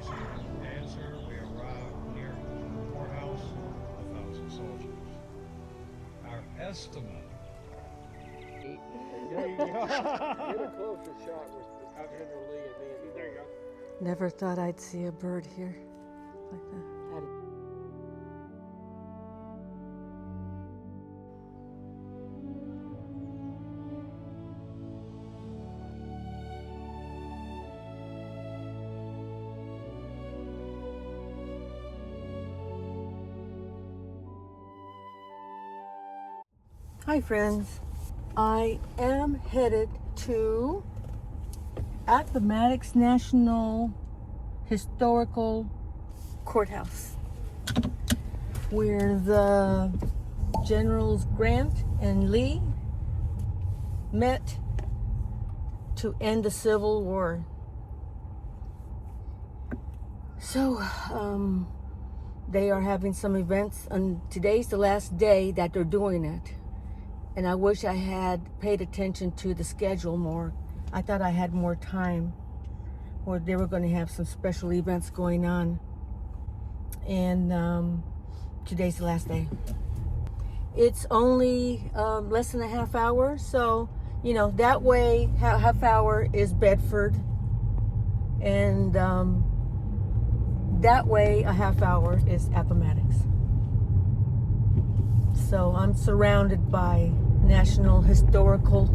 received answer. We arrived near the courthouse, 1,000 soldiers. Our estimate. There you go. Get a closer shot with General Lee and me. There you go. Never thought I'd see a bird here like that. Hi friends, I am headed to Appomattox National Historical Courthouse, where the Generals Grant and Lee met to end the Civil War. So, they are having some events, and today's the last day that they're doing it. And I wish I had paid attention to the schedule more. I thought I had more time, or they were going to have some special events going on. And today's the last day. It's only less than a half hour, so you know that way half hour is Bedford, and that way a half hour is Appomattox. So I'm surrounded by national historical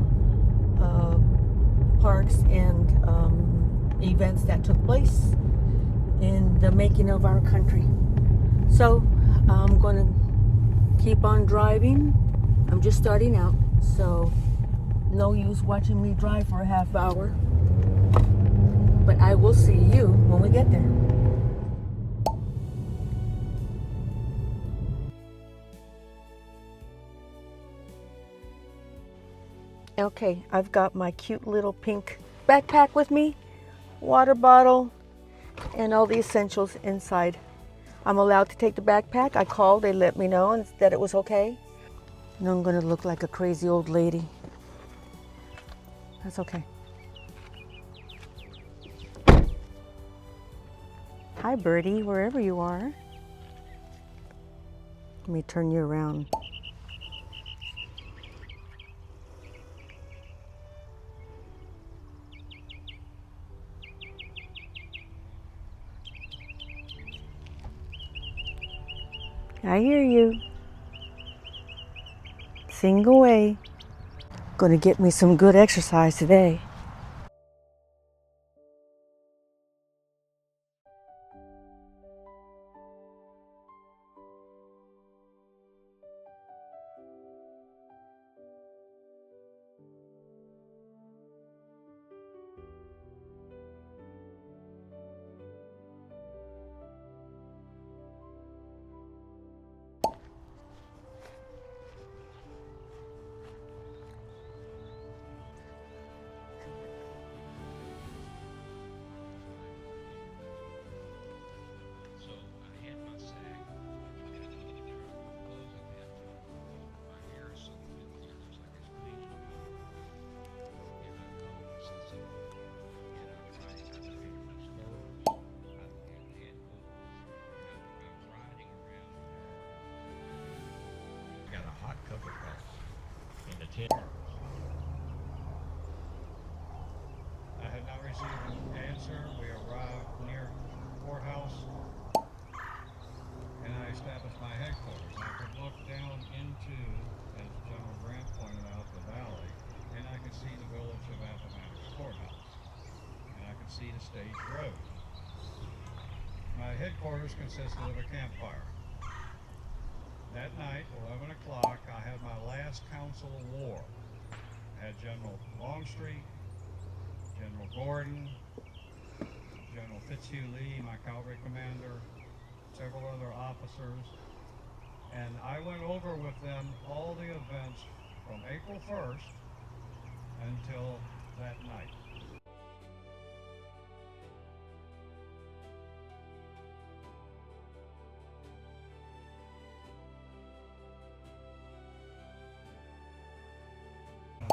parks and events that took place in the making of our country. So I'm going to keep on driving. I'm just starting out, so no use watching me drive for a half hour. But I will see you when we get there. Okay, I've got my cute little pink backpack with me, water bottle, and all the essentials inside. I'm allowed to take the backpack. I called, they let me know that it was okay. And I'm gonna look like a crazy old lady. That's okay. Hi, birdie, wherever you are. Let me turn you around. I hear you. Sing away. Gonna get me some good exercise today. Hot cup of coffee in the tin. I had not received an answer. We arrived near the courthouse, and I established my headquarters. I could look down into, as General Grant pointed out, the valley, and I could see the village of Appomattox Courthouse, and I could see the stage road. My headquarters consisted of a campfire. That night, 11 o'clock, I had my last council of war. I had General Longstreet, General Gordon, General Fitzhugh Lee, my cavalry commander, several other officers, and I went over with them all the events from April 1st until that night.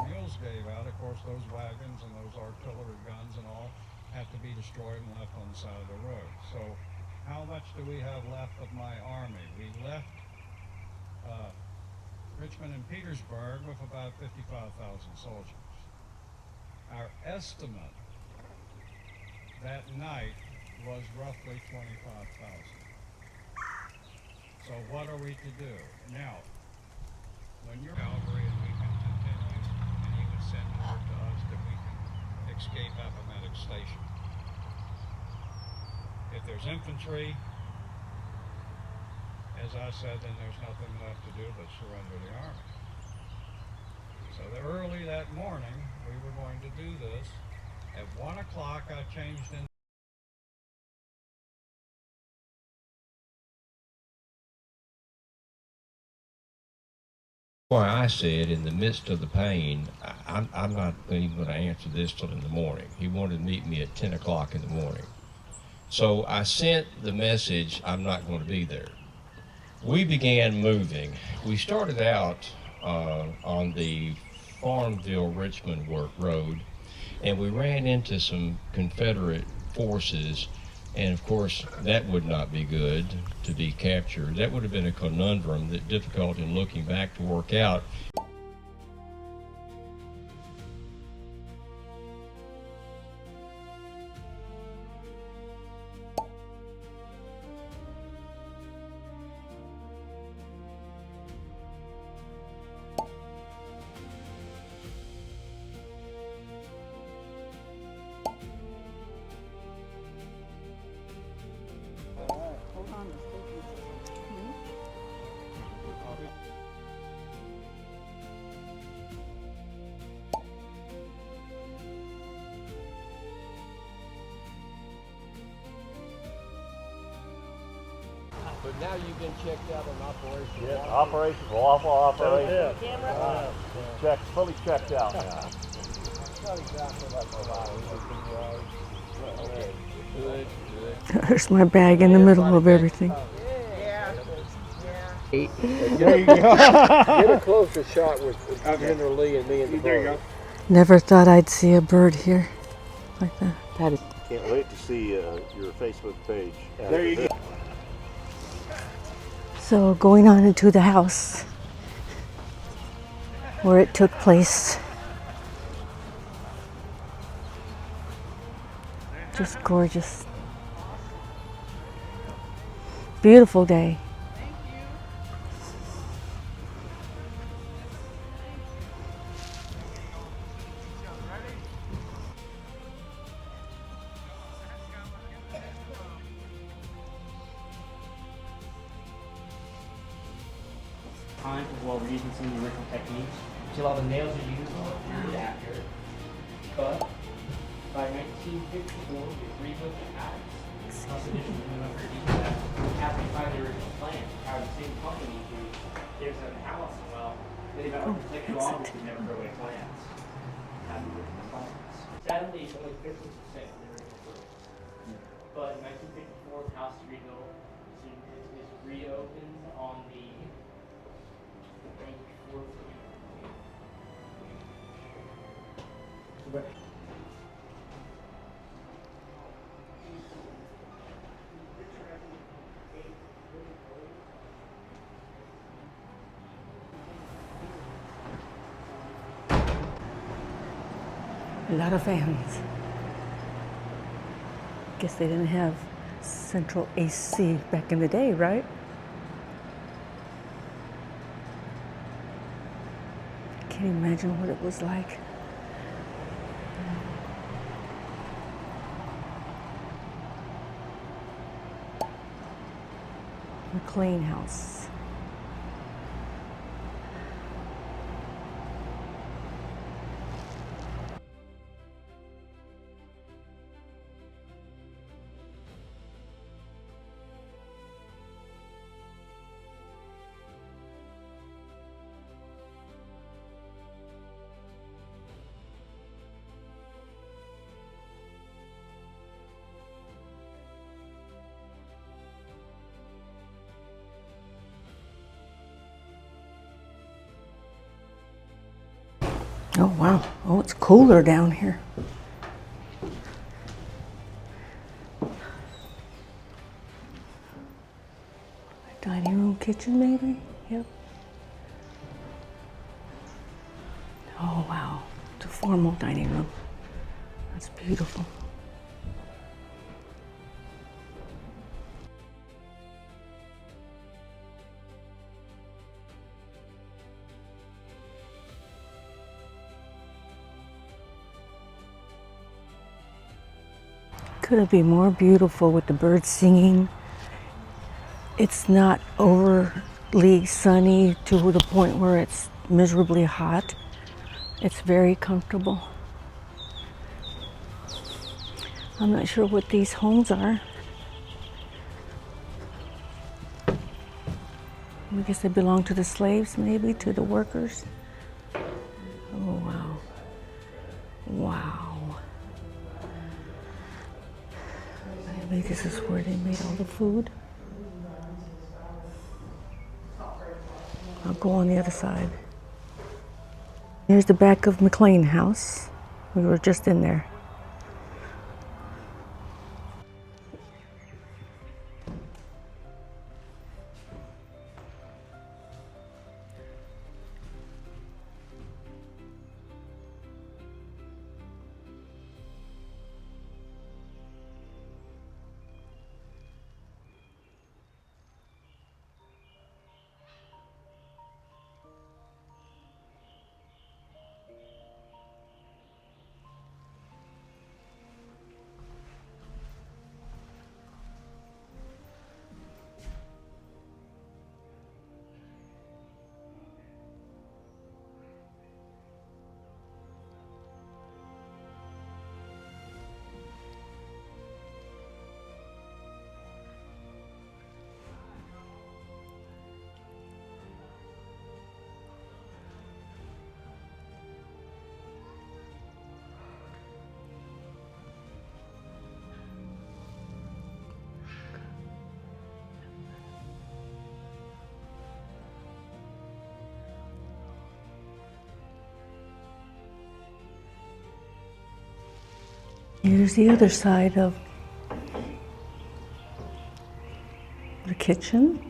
Mules gave out, of course, those wagons and those artillery guns and all have to be destroyed and left on the side of the road. So how much do we have left of my army? We left Richmond and Petersburg with about 55,000 soldiers. Our estimate that night was roughly 25,000. So what are we to do? Now, when you're cavalry and we can continue, and he would send word to us that we can escape Appomattox Station. If there's infantry, as I said, then there's nothing left to do but surrender the army. So early that morning, we were going to do this. At 1 o'clock, I changed in. Why I said in the midst of the pain, I'm not even going to answer this till in the morning. He wanted to meet me at 10 o'clock in the morning. So I sent the message, I'm not going to be there. We began moving. We started out on the Farmville-Richmond road, and we ran into some Confederate forces, and of course that would not be good to be captured. That would have been a conundrum that difficult in looking back to work out. But now you've been checked out on Operation Yeah, Walkon. Operation, lawful operation. Camera? Checked, fully checked out now. Not exactly like a lot of everything was. Okay, good, good. There's my bag in the middle of everything. There you go. Get a closer shot with General Lee and me in the bar. There you go. Never thought I'd see a bird here like that. That is. Can't wait to see your Facebook page. There you go. So going on into the house where it took place. Just gorgeous. Beautiful day. Time as well as using some of the original techniques. See, a lot of the nails are used are accurate. But by 1954, with rebuilt the attics, constitution remember that after you find the original plan, how the same company who gives them the house, well, they've got like longer to never throw away plans. Have the original plans. Sadly, it's only 50% of the original work. But in 1954, the house is rebuilt. It's reopened on the A lot of fans. Guess they didn't have central AC back in the day, right? Can't imagine what it was like. McLean House. Oh wow, oh it's cooler down here. kitchen maybe? Yep. Oh wow, it's a formal dining room. That's beautiful. Could be more beautiful with the birds singing. It's not overly sunny to the point where it's miserably hot. It's very comfortable. I'm not sure what these homes are. I guess they belong to the slaves, maybe, to the workers. Oh, wow. Wow. Maybe this is where they made all the food. I'll go on the other side. Here's the back of McLean House. We were just in there. Here's the other side of the kitchen.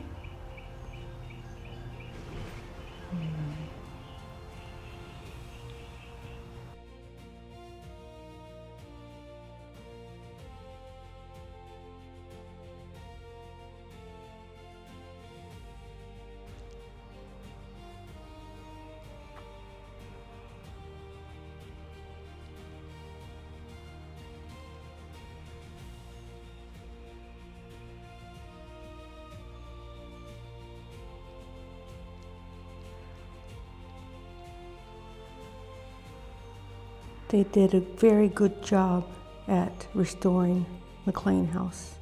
They did a very good job at restoring McLean House.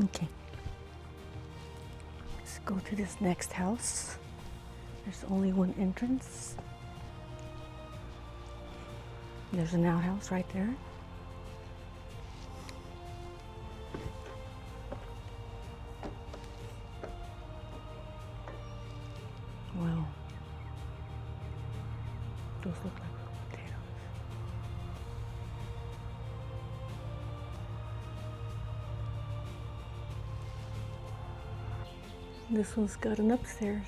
Okay. Let's go to this next house. There's only one entrance. There's an outhouse right there. Wow. Those look like little potatoes. This one's got an upstairs.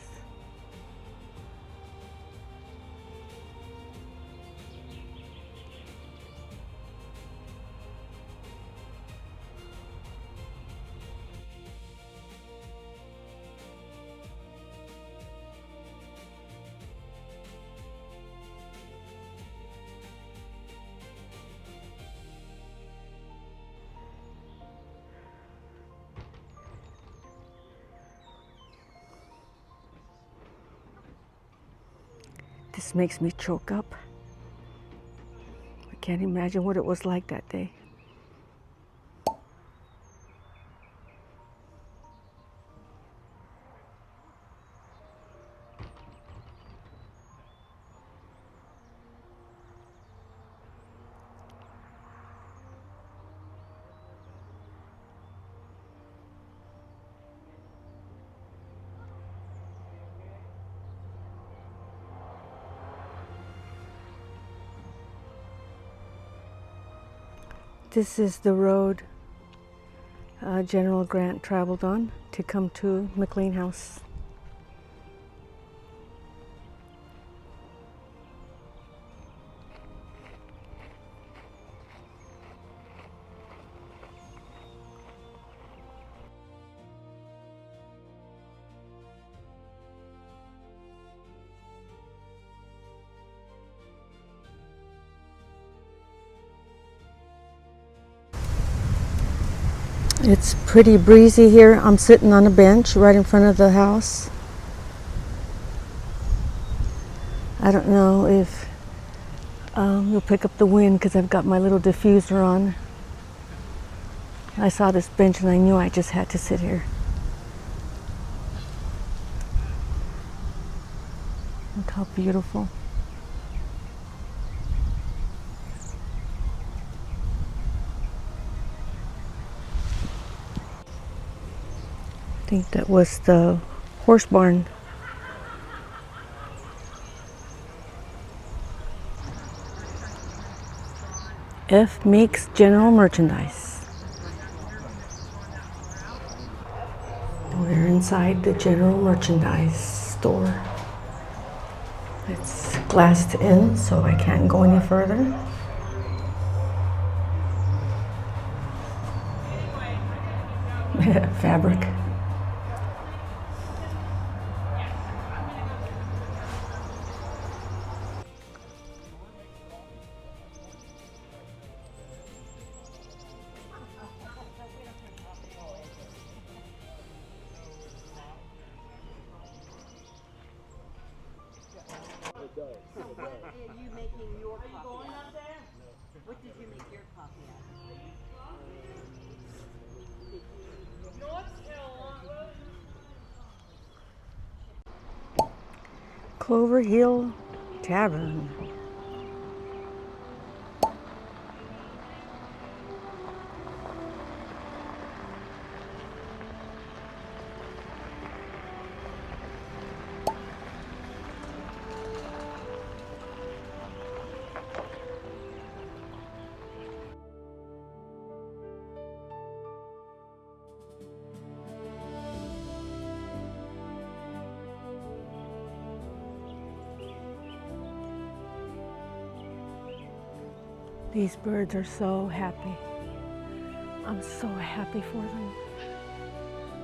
This makes me choke up. I can't imagine what it was like that day. This is the road General Grant traveled on to come to McLean House. It's pretty breezy here. I'm sitting on a bench right in front of the house. I don't know if you'll pick up the wind because I've got my little diffuser on. I saw this bench and I knew I just had to sit here. Look how beautiful. I think that was the horse barn. F makes general merchandise. We're inside the general merchandise store. It's glassed in, so I can't go any further. Fabric. Clover Hill Tavern. These birds are so happy. I'm so happy for them.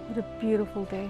What a beautiful day.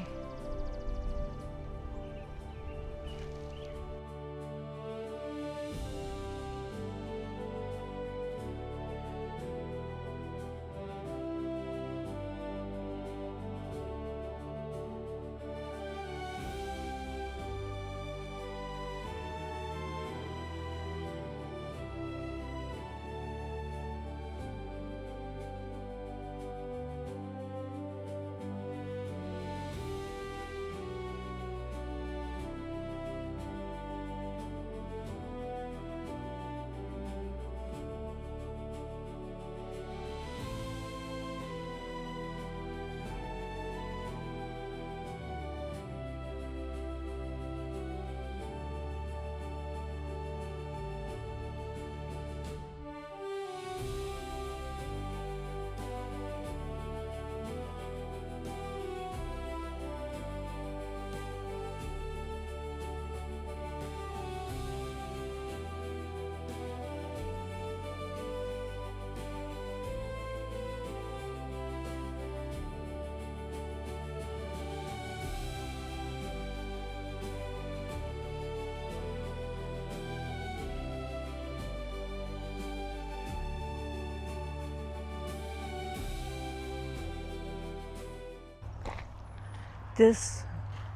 This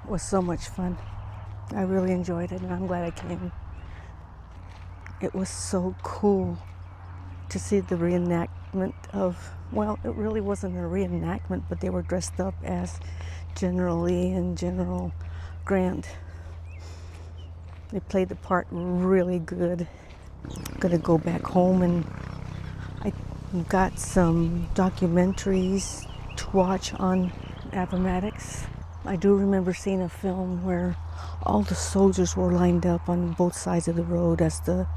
was so much fun. I really enjoyed it, and I'm glad I came. It was so cool to see the reenactment of, well, it really wasn't a reenactment, but they were dressed up as General Lee and General Grant. They played the part really good. I'm gonna go back home, and I got some documentaries to watch on Appomattox. I do remember seeing a film where all the soldiers were lined up on both sides of the road as the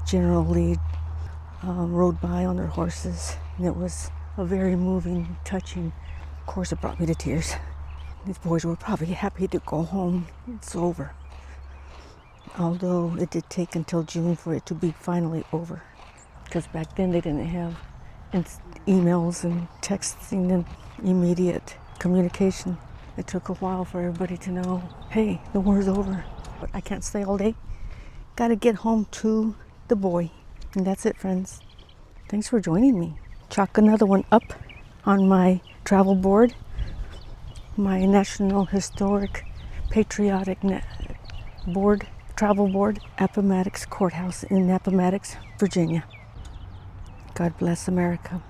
General Lee rode by on their horses, and it was a very moving, touching. Of course, it brought me to tears. These boys were probably happy to go home. It's over. Although it did take until June for it to be finally over, because back then they didn't have emails and texting and immediate communication. It took a while for everybody to know, hey, the war's over. But I can't stay all day. Gotta get home to the boy. And that's it, friends. Thanks for joining me. Chalk another one up on my travel board, my National Historic Patriotic board, travel board, Appomattox Courthouse in Appomattox, Virginia. God bless America.